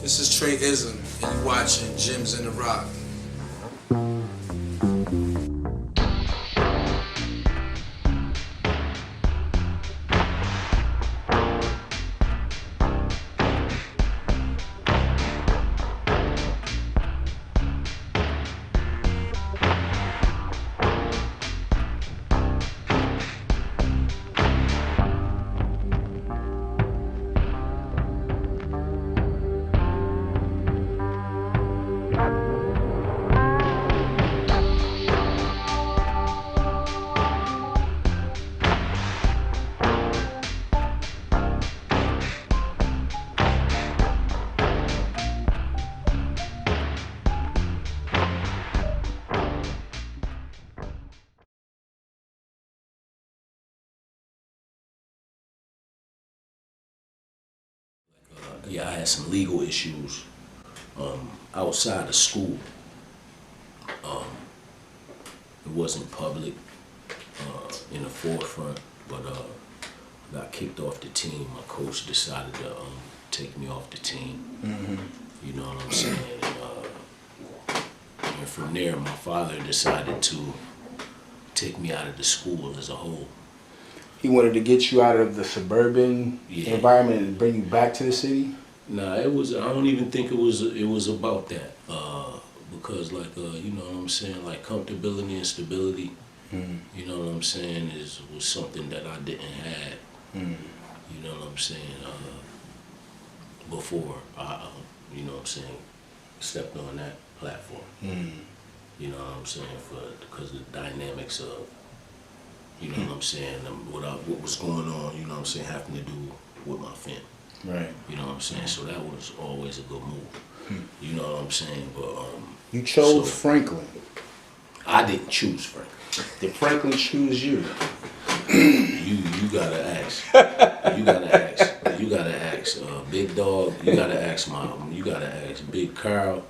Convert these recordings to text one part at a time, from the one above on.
This is Trey EZIM, and you're watching Gems in the Rock. Yeah, I had some legal issues outside of school. It wasn't public in the forefront, but I got kicked off the team. My coach decided to take me off the team. You know what I'm saying? And from there, my father decided to take me out of the school as a whole. He wanted to get you out of the suburban environment and bring you back to the city? Nah, it was. I don't even think it was about that. Because like you know what I'm saying, like comfortability and stability. You know what I'm saying was something that I didn't have. You know what I'm saying. Before I, you know what I'm saying, stepped on that platform. You know what I'm saying, because of the dynamics of. You know what I'm saying? What was going on, you know what I'm saying, having to do with my family. Right. You know what I'm saying? So that was always a good move. You know what I'm saying? But you chose Franklin. I didn't choose Franklin. Did Franklin choose you? You gotta ask. You gotta ask. Big Dog. You gotta ask You gotta ask Big Carl.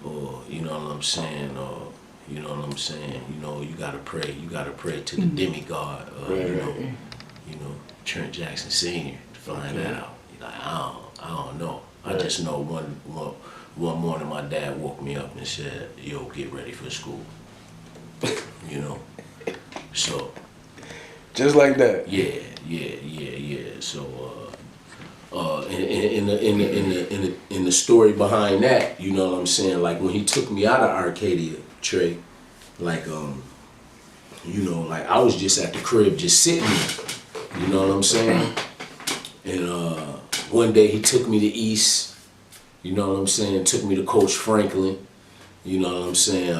Or you know what I'm saying? Or you know what I'm saying? You know, you gotta pray. You gotta pray to the demigod. You know, Trent Jackson Senior to find out. Like I don't know. I just know one morning my dad woke me up and said, "Yo, get ready for school." You know, so just like that. Yeah. So in the story behind that, you know what I'm saying? Like when he took me out of Arcadia, Trey, like you know, like I was just at the crib just sitting there, you know what I'm saying? And one day he took me to East, you know what I'm saying, took me to Coach Franklin, you know what I'm saying?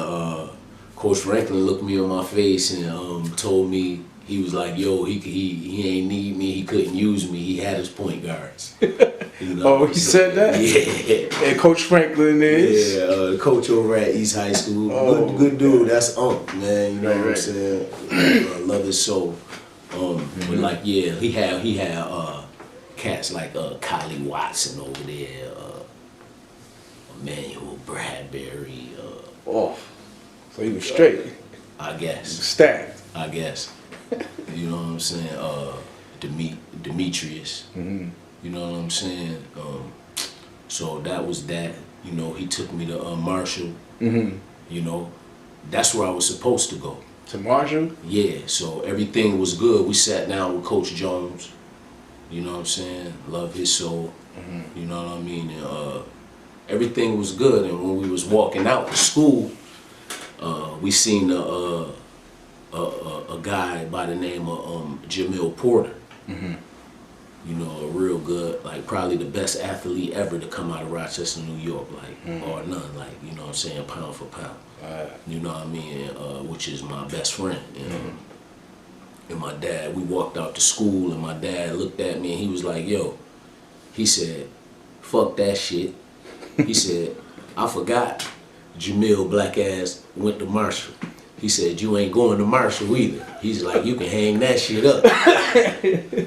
Coach Franklin looked me in my face and told me, he was like, yo, he ain't need me, he couldn't use me, he had his point guards. You know he said that? Yeah. And Coach Franklin is? Yeah, the coach over at East High School. Good dude, that's man, you know what I'm saying? Love his soul. But like, yeah, he had cats like Kylie Watson over there, Emmanuel Bradbury. So he was straight. I guess. Stacked. I guess. You know what I'm saying? Demetrius. You know what I'm saying? So that was that. You know, he took me to Marshall. You know, that's where I was supposed to go. To Marshall? Yeah, so everything was good. We sat down with Coach Jones. You know what I'm saying? Love his soul. You know what I mean? And, everything was good. And when we was walking out to school, we seen a guy by the name of Jamil Porter. You know, a real good, like probably the best athlete ever to come out of Rochester, New York, like, or none, like, you know what I'm saying, pound for pound. You know what I mean? Which is my best friend. And my dad, we walked out to school and my dad looked at me and he was like, yo, he said, fuck that shit. He said, I forgot Jamil black ass went to Marshall. He said, you ain't going to Marshall either. He's like, you can hang that shit up.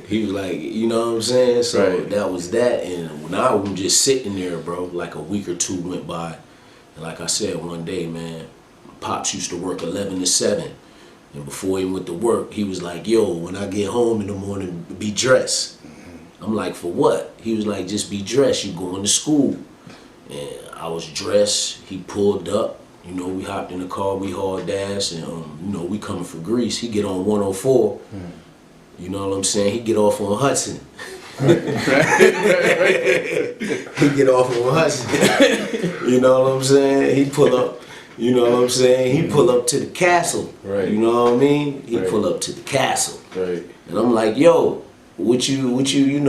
He was like, you know what I'm saying? So that was that. And now I'm just sitting there, bro, like a week or two went by. And like I said, one day, man, Pops used to work 11 to 7. And before he went to work, he was like, yo, when I get home in the morning, be dressed. I'm like, for what? He was like, just be dressed, you going to school. And I was dressed, he pulled up, you know, we hopped in the car, we hauled ass, and you know, we coming for Greece. He get on 104, you know what I'm saying? He get off on Hudson. He get off on Hudson. You know what I'm saying? He pull up, you know what I'm saying? He pull up to the castle. Right. You know what I mean? He Right. pull up to the castle. Right. And I'm like, yo, what you here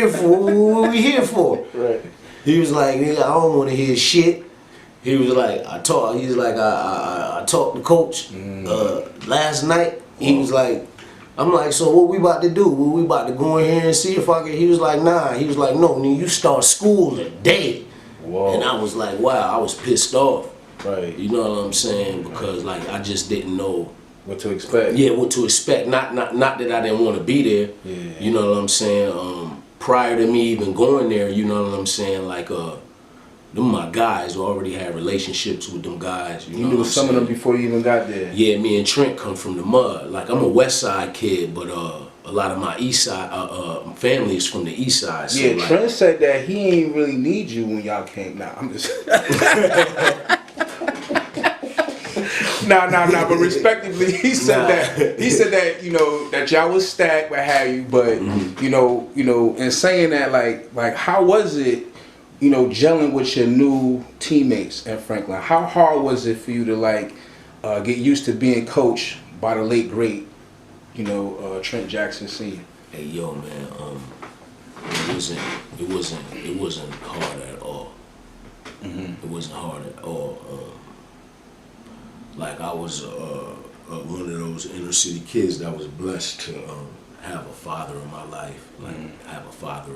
for? What we here for? Right. He was like, nigga, I don't want to hear shit. He was like, I talked to coach last night. He was like, I'm like, so what we about to do? We about to go in here and see if I can. He was like, nah. He was like, no, nigga, you start school today. Whoa. And I was like, wow, I was pissed off. Right. You know what I'm saying? Because like I just didn't know what to expect. Yeah, what to expect. Not that I didn't want to be there. Yeah. You know what I'm saying? Prior to me even going there, you know what I'm saying? Like them my guys who already had relationships with them guys. You know knew what I'm some of them saying? before you even got there. Yeah, me and Trent come from the mud. Like I'm a West Side kid, but a lot of my East Side family is from the East Side. So Yeah, like, Trent said that he ain't really need you when y'all came. Nah, I'm just. Nah. But respectively, he said that you know that y'all was stacked, what have you. But you know, in saying that, like how was it, you know, gelling with your new teammates at Franklin? How hard was it for you to like get used to being coached by the late great, you know, Trent Jackson Senior? hey yo, man, it wasn't hard at all. It wasn't hard at all. Like I was one of those inner city kids that was blessed to have a father in my life, like have a father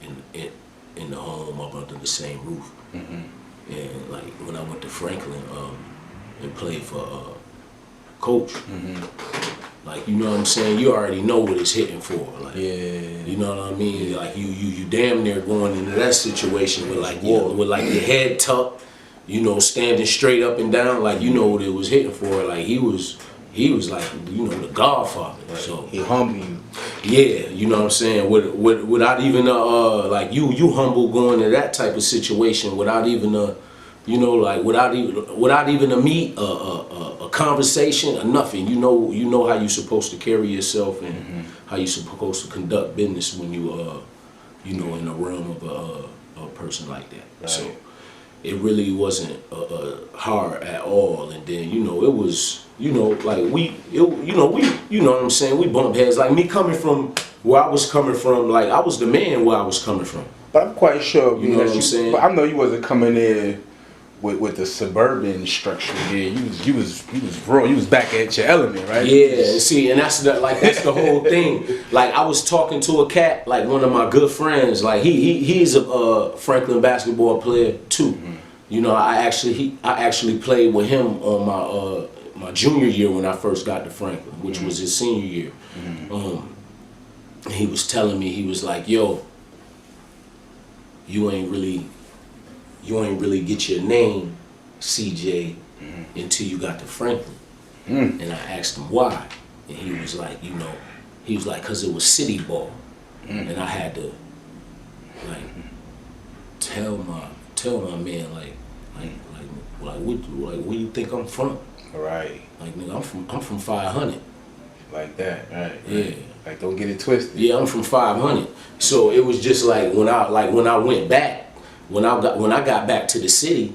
in the home up under the same roof. And like when I went to Franklin and played for coach, like you know what I'm saying, you already know what it's hitting for. Like, you know what I mean? Like you damn near going into that situation with like with your head tucked. You know, standing straight up and down, like you know what it was hitting for. Like he was like, you know, the Godfather. Right. So he humbled you. Yeah, you know what I'm saying. Without even like you humble going to that type of situation without even you know, like without even a meet a conversation or nothing. You know how you supposed to carry yourself and how you supposed to conduct business when you you know, in the realm of a person like that. Right. So. It really wasn't hard at all, and then you know it was, you know, like you know what I'm saying, we bumped heads. Like me coming from where I was coming from, like I was the man where I was coming from. But I'm quite sure, you know what I'm saying. But I know you wasn't coming in with the suburban structure. Yeah, you was raw. You was back at your element, right? Yeah, see, and that's the whole thing. Like I was talking to a cat, like one of my good friends. Like he's a Franklin basketball player too. You know, I actually played with him on my junior year when I first got to Franklin, which was his senior year. He was telling me, he was like, yo, you ain't really get your name, CJ, until you got to Franklin. And I asked him why, and he was like, you know, cause it was city ball, and I had to like tell my man like where you think I'm from? Right. Like nigga, I'm from 500. Like that, right? Yeah. Like don't get it twisted. Yeah, I'm from 500. So it was just like when I went back, when I got back to the city,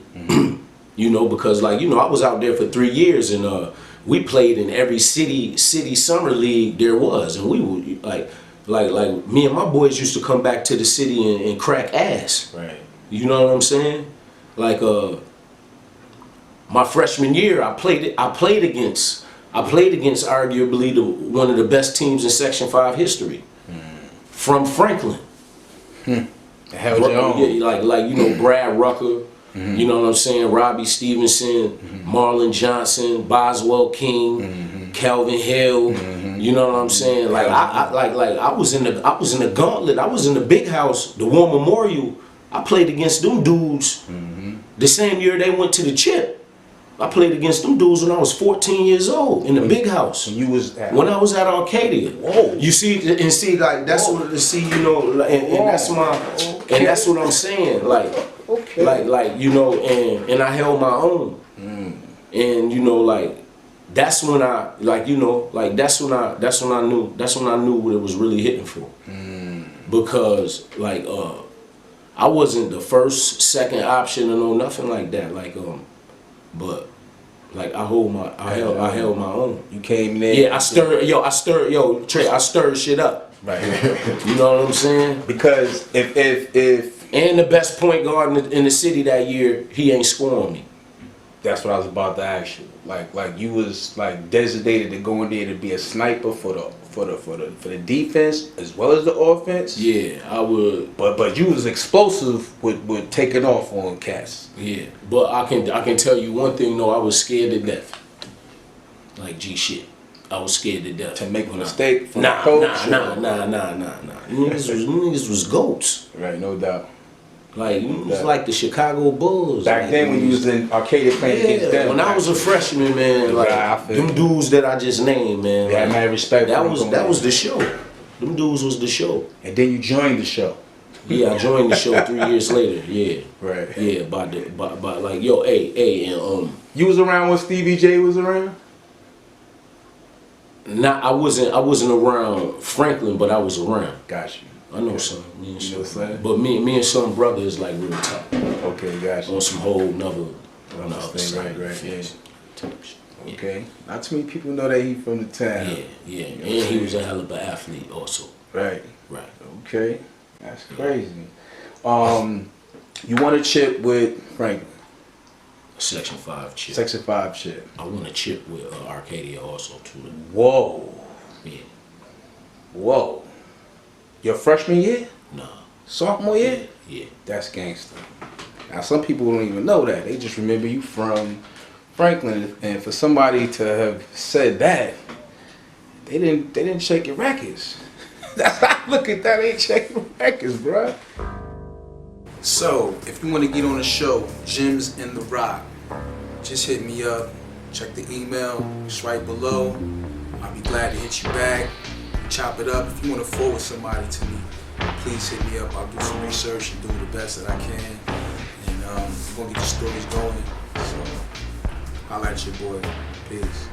you know, because like, you know, I was out there for 3 years and we played in every city summer league there was, and we would like me and my boys used to come back to the city and crack ass. Right. You know what I'm saying? Like my freshman year, I played against arguably one of the best teams in Section 5 history from Franklin. Held your own. Yeah, like you know, Brad Rucker, you know what I'm saying, Robbie Stevenson, Marlon Johnson, Boswell King, Calvin Hill, you know what I'm saying? Like I was in the gauntlet, I was in the big house, the War Memorial. I played against them dudes the same year they went to the chip. I played against them dudes when I was 14 years old in the big house. When you was at, when I was at Arcadia. Whoa. You see, like that's Whoa. what and that's my, and that's what I'm saying. Like, like you know, and I held my own. And you know, like that's when I, like you know, like that's when I knew what it was really hitting for. Because like I wasn't the first, second option or no nothing like that. Like but like I held my own. You came in. Yeah, I stirred Trey, I stirred shit up. Right. You know what I'm saying? Because if and the best point guard in the city that year, he ain't scoring me. That's what I was about to ask you. Like you was like designated to go in there to be a sniper for the defense as well as the offense. Yeah, I would. But you was explosive with taking off on cats. Yeah, but I can tell you one thing though. I was scared to death. Like G shit, I was scared to death To make a mistake from Nah. the coach. Niggas was goats. Right, no doubt. Like it was like the Chicago Bulls. Back like, then when you was in Arcadia playing against them. When I was a freshman, man, like them dudes that I just named, man. Yeah, like, man, respect. That was the show. Them dudes was the show. And then you joined the show. Yeah, I joined the show 3 years later. Yeah. Right. Yeah, by like yo, hey, and You was around when Stevie J was around? I wasn't around Franklin, but I was around. Got you. I know some. Me and You know what I'm saying? But me and some brother is like real tough. Okay, got you. On some whole nother on the other Thing, side. right, yeah. Type shit. Yeah. Okay. Not too many people know that he from the town. Yeah. And he was a hell of an athlete also. Right. Right. Okay. That's crazy. You won a chip with Franklin. Section 5 chip. Section 5 chip. I won a chip with Arcadia also too. Whoa. Yeah. Whoa. Your freshman year? Nah. Sophomore year? Yeah. That's gangster. Now some people don't even know that. They just remember you from Franklin, and for somebody to have said that, they didn't check your records. That's how I look at that. They ain't checking records, bruh. So, if you want to get on the show, Gems in the Rock, just hit me up. Check the email, swipe below. I'll be glad to hit you back. Chop it up. If you want to forward somebody to me, please hit me up. I'll do some research and do the best that I can. And we're going to get the stories going. So, holla at your boy. Peace.